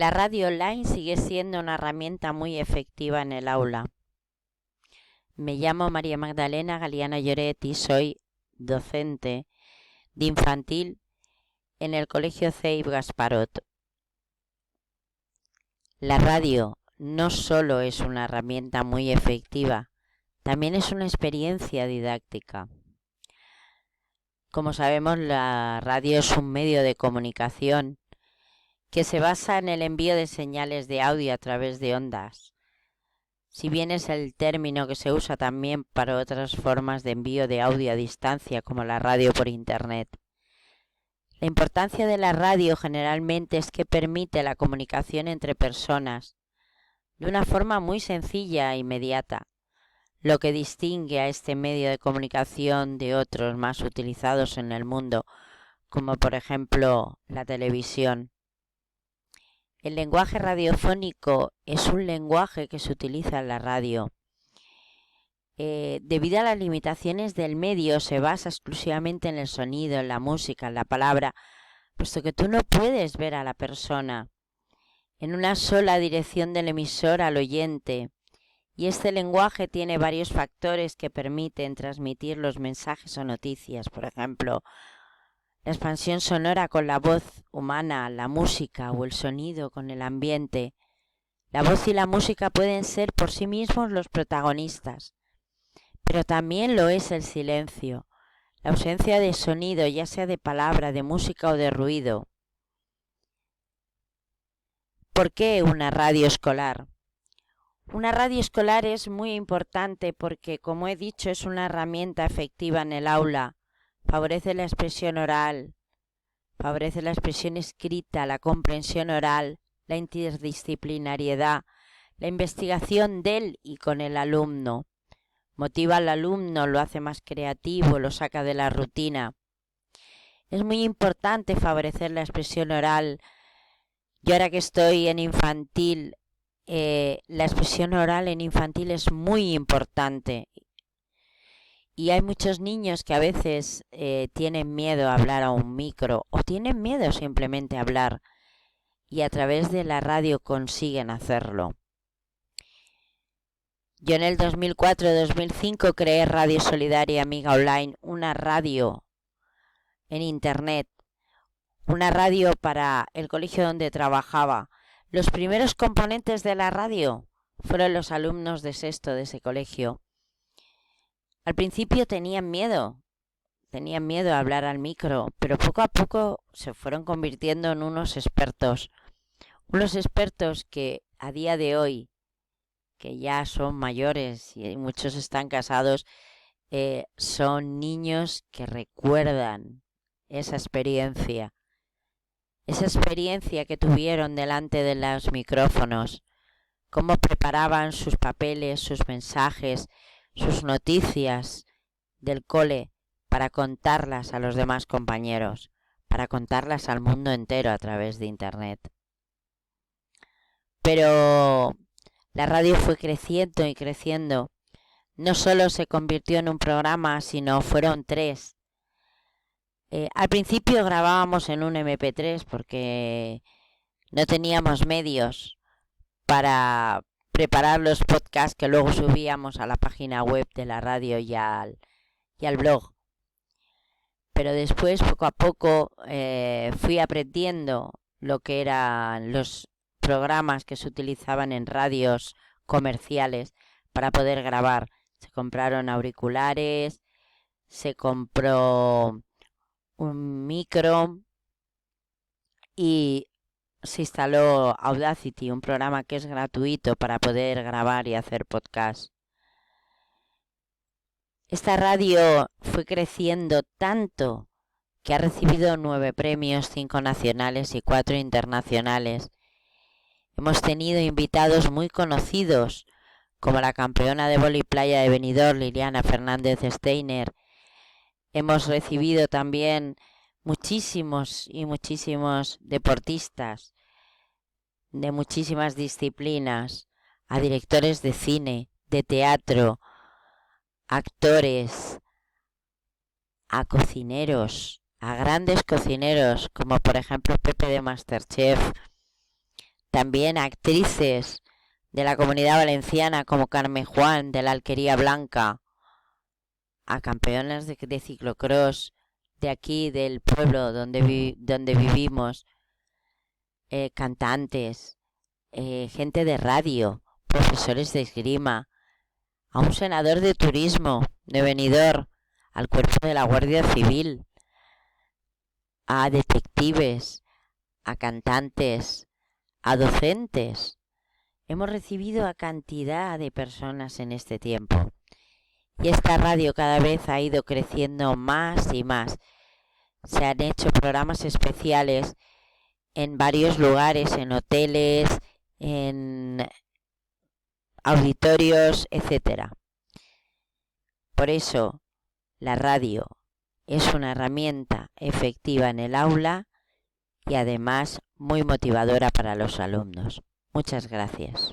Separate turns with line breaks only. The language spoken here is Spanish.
La radio online sigue siendo una herramienta muy efectiva en el aula. Me llamo María Magdalena Galiana Lloret y soy docente de infantil en el Colegio CEIP Gasparot. La radio no solo es una herramienta muy efectiva, también es una experiencia didáctica. Como sabemos, la radio es un medio de comunicación que se basa en el envío de señales de audio a través de ondas, si bien es el término que se usa también para otras formas de envío de audio a distancia, como la radio por internet. La importancia de la radio generalmente es que permite la comunicación entre personas de una forma muy sencilla e inmediata, lo que distingue a este medio de comunicación de otros más utilizados en el mundo, como por ejemplo la televisión. El lenguaje radiofónico es un lenguaje que se utiliza en la radio. Debido a las limitaciones del medio, se basa exclusivamente en el sonido, en la música, en la palabra, puesto que tú no puedes ver a la persona en una sola dirección del emisor al oyente. Y este lenguaje tiene varios factores que permiten transmitir los mensajes o noticias, por ejemplo, la expansión sonora con la voz humana, la música o el sonido con el ambiente. La voz y la música pueden ser por sí mismos los protagonistas, pero también lo es el silencio, la ausencia de sonido, ya sea de palabra, de música o de ruido. ¿Por qué una radio escolar? Una radio escolar es muy importante porque, como he dicho, es una herramienta efectiva en el aula. Favorece la expresión oral, favorece la expresión escrita, la comprensión oral, la interdisciplinariedad, la investigación del y con el alumno. Motiva al alumno, lo hace más creativo, lo saca de la rutina. Es muy importante favorecer la expresión oral. Yo ahora que estoy en infantil, la expresión oral en infantil es muy importante. Y hay muchos niños que a veces tienen miedo a hablar a un micro o tienen miedo simplemente a hablar y a través de la radio consiguen hacerlo. Yo en el 2004-2005 creé Radio Solidaria Amiga Online, una radio en internet, una radio para el colegio donde trabajaba. Los primeros componentes de la radio fueron los alumnos de sexto de ese colegio. Al principio tenían miedo a hablar al micro, pero poco a poco se fueron convirtiendo en unos expertos que a día de hoy, que ya son mayores y muchos están casados, son niños que recuerdan esa experiencia que tuvieron delante de los micrófonos, cómo preparaban sus papeles, sus mensajes, sus noticias del cole para contarlas a los demás compañeros, para contarlas al mundo entero a través de internet. Pero la radio fue creciendo y creciendo. No solo se convirtió en un programa, sino fueron 3. Al principio grabábamos en un MP3 porque no teníamos medios para preparar los podcasts que luego subíamos a la página web de la radio y al blog. Pero después, poco a poco, fui aprendiendo lo que eran los programas que se utilizaban en radios comerciales para poder grabar. Se compraron auriculares, se compró un micro y se instaló Audacity, un programa que es gratuito para poder grabar y hacer podcast. Esta radio fue creciendo tanto que ha recibido 9 premios, 5 nacionales y 4 internacionales. Hemos tenido invitados muy conocidos, como la campeona de vóley playa de Benidorm, Liliana Fernández Steiner. Hemos recibido también muchísimos deportistas de muchísimas disciplinas, a directores de cine, de teatro, actores, a cocineros, a grandes cocineros, como por ejemplo Pepe de MasterChef, también a actrices de la Comunidad Valenciana como Carmen Juan de la Alquería Blanca, a campeonas de ciclocross de aquí, del pueblo donde vivimos, cantantes, gente de radio, profesores de esgrima, a un senador de turismo de Benidorm, al cuerpo de la Guardia Civil, a detectives, a cantantes, a docentes. Hemos recibido a cantidad de personas en este tiempo. Y esta radio cada vez ha ido creciendo más y más. Se han hecho programas especiales en varios lugares, en hoteles, en auditorios, etc. Por eso, la radio es una herramienta efectiva en el aula y además muy motivadora para los alumnos. Muchas gracias.